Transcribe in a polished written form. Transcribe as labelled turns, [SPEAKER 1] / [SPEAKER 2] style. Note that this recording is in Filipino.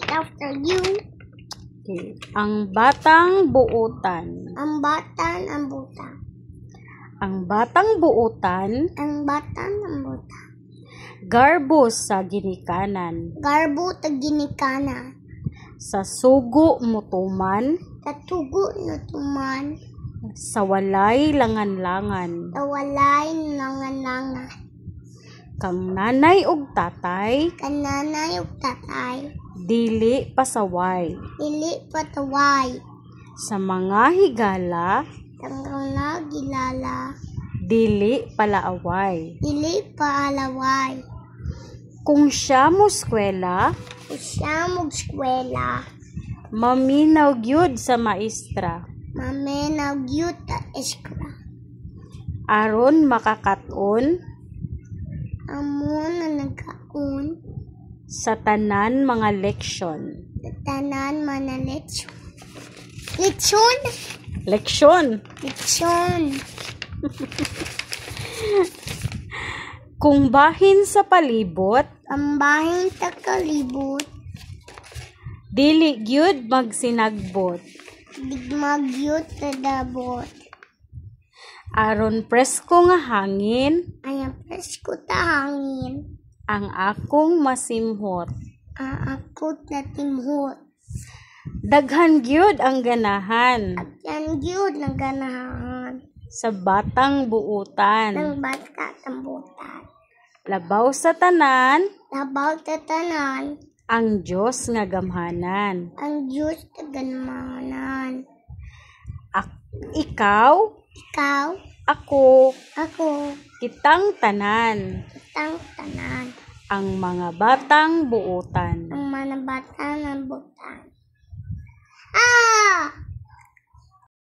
[SPEAKER 1] after you.
[SPEAKER 2] Okay. Ang batang buutan.
[SPEAKER 1] Ang batang ang buta.
[SPEAKER 2] Ang batang buutan,
[SPEAKER 1] Ang batang ang buta.
[SPEAKER 2] garbo sa ginikanan.
[SPEAKER 1] Garbo ta ginikana.
[SPEAKER 2] Sa sugo mutuman,
[SPEAKER 1] Tatugo na tuman.
[SPEAKER 2] sa walay langan-langan.
[SPEAKER 1] Tawalay nangananga.
[SPEAKER 2] Kang nanay ug tatay,
[SPEAKER 1] Kananay ug tatay.
[SPEAKER 2] dili pasaway.
[SPEAKER 1] Dili pataway.
[SPEAKER 2] Sa mga higala,
[SPEAKER 1] Tanggang na gilala.
[SPEAKER 2] dili palaaway.
[SPEAKER 1] Dili paalaway.
[SPEAKER 2] Kung siya mo eskwela,
[SPEAKER 1] Siya mag-skwela.
[SPEAKER 2] maminaw gyud sa maestra.
[SPEAKER 1] Mamenaw gyud ta eskra.
[SPEAKER 2] Aron makakaton
[SPEAKER 1] Amon na nagkaon.
[SPEAKER 2] sa tanan mga leksyon.
[SPEAKER 1] Tanan man na lechon. Lechon?
[SPEAKER 2] Leksyon!
[SPEAKER 1] Lechon.
[SPEAKER 2] Kung bahin sa palibot,
[SPEAKER 1] Ang bahin ta kalibot.
[SPEAKER 2] dili gyud magsinagbot.
[SPEAKER 1] Digmag gyud ta dabot.
[SPEAKER 2] Aron presko nga hangin,
[SPEAKER 1] Ayang presko ta hangin.
[SPEAKER 2] ang akong masimhot.
[SPEAKER 1] Aakot na timhot.
[SPEAKER 2] Daghan gyud ang ganahan
[SPEAKER 1] Yan gyud ng ganahan.
[SPEAKER 2] sa batang buutan.
[SPEAKER 1] Ng bata tambutan.
[SPEAKER 2] Labaw sa tanan,
[SPEAKER 1] Labaw ta tanan.
[SPEAKER 2] ang Diyos nga gamhanan.
[SPEAKER 1] Ang Diyos taganmanan.
[SPEAKER 2] Ikaw,
[SPEAKER 1] Ikaw,
[SPEAKER 2] ako,
[SPEAKER 1] ako,
[SPEAKER 2] kitang tanan,
[SPEAKER 1] kitang tanan.
[SPEAKER 2] ang mga batang buutan.
[SPEAKER 1] Ang mga bata ng butan.